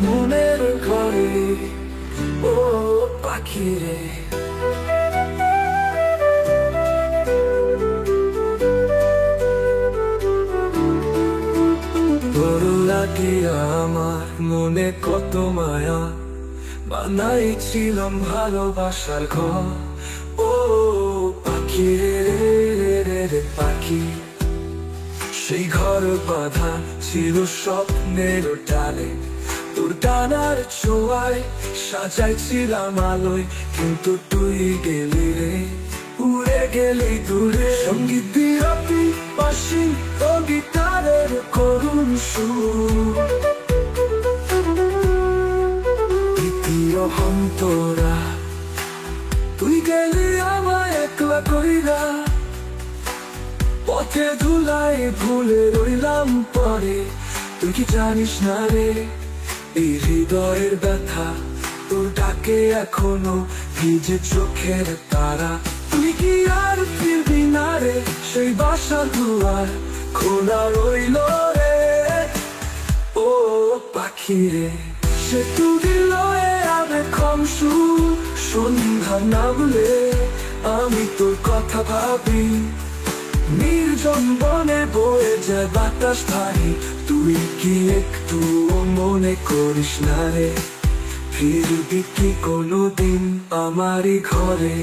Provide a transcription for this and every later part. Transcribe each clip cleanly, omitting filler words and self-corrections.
মনের ঘরে। ও পাখি রে, তোর লাগে আমার মনে কত মায়া, বানাইছিলাম ভালোবাসার ঘর। ও পাখি রে পাখি, সেই ঘর বাঁধা ছিল স্বপ্নের ডালে, তোর ডানার ছোঁয়ায় সাজাইছিলাম আলোয়। কিন্তু তুই গেলি রে, উড়ে গেলি দূরে। সঙ্গীত বিরতি বাঁশি ও গিটারের করুণ সুর, দ্বিতীয় অন্তরা তুই গেলি আমায় একলা কইরা। পথে ধুলাই ভুলে রইলাম পরে, তুই কি জানিস না রে এই হৃদয়ের ব্যথা, তোর ডাকে এখনো ভিজে চোখের তারা। তুই কি আর ফিরবি না রে, সেই বাসার দুয়ার খোলা রইল রে। ও পাখি রে, সে তুই লয়ে আবে খমসু সন্ধ্যা নামলে আমি তোর কথা ভাবি। নির্জন বনে বয়ে যায় বাতাস ভারী, তুই কি একটু মনে করিস না রে ফিরবি কি কোনোদিন আমারই ঘরে।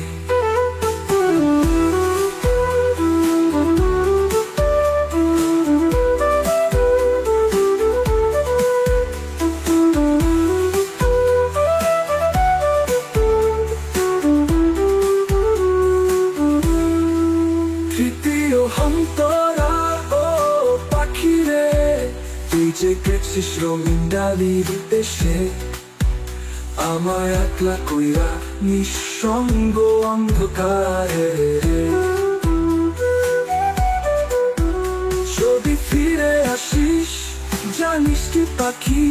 অন্তরা ও পাখি রে, তুই যে গেছিস রঙিন ডালির দেশে, আমায় একলা কইরা নিঃসঙ্গ অন্ধকারে। যদি ফিরে আসিস জানিস কি পাখি,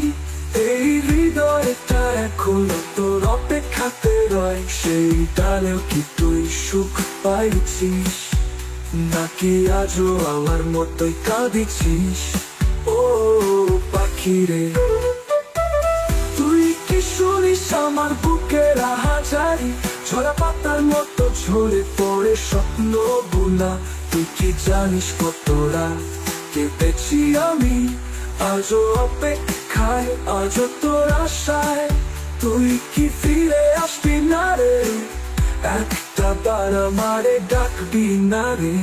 এই হৃদয়টা এখনো তোর অপেক্ষাতে রয়। সেই ডালেও কি তুই সুখ পাইছিস, নাকি আজও আমার মতোই কাঁদিছিস? ও পাখি রে, তুই কি শুনিস আমার বুকের আহাজারি, ঝরা পাতার মতো ঝরে পড়ে স্বপ্ন বুনা। তুই কি জানিস কতটা কেঁপেছি আমি আজও অপেক্ষায়, আজও তোর আশায়। তুই কি ফিরে আসবি না রে, একটা বার আমারে ডাকবি না রে?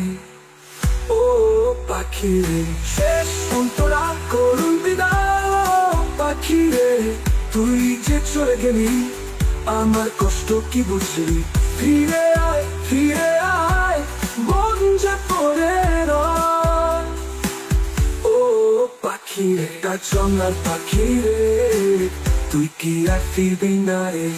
ও পাখি রে, শেষ অন্তরা করুন বিদায়। পাখি রে, তুই যে চলে গেলি আমার কষ্ট কি বুঝলি? ফিরে আয়, ফিরে আয়, মন যে পড়ে রয়। ও পাখি রে, কাঞ্চনার পাখি রে, তুই কি আর ফিরবি না রে?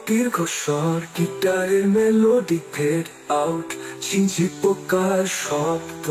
দীর্ঘস্বর গিটারের মেলোডি ফেড আউট, ঝিঝি পোকার শব্দ।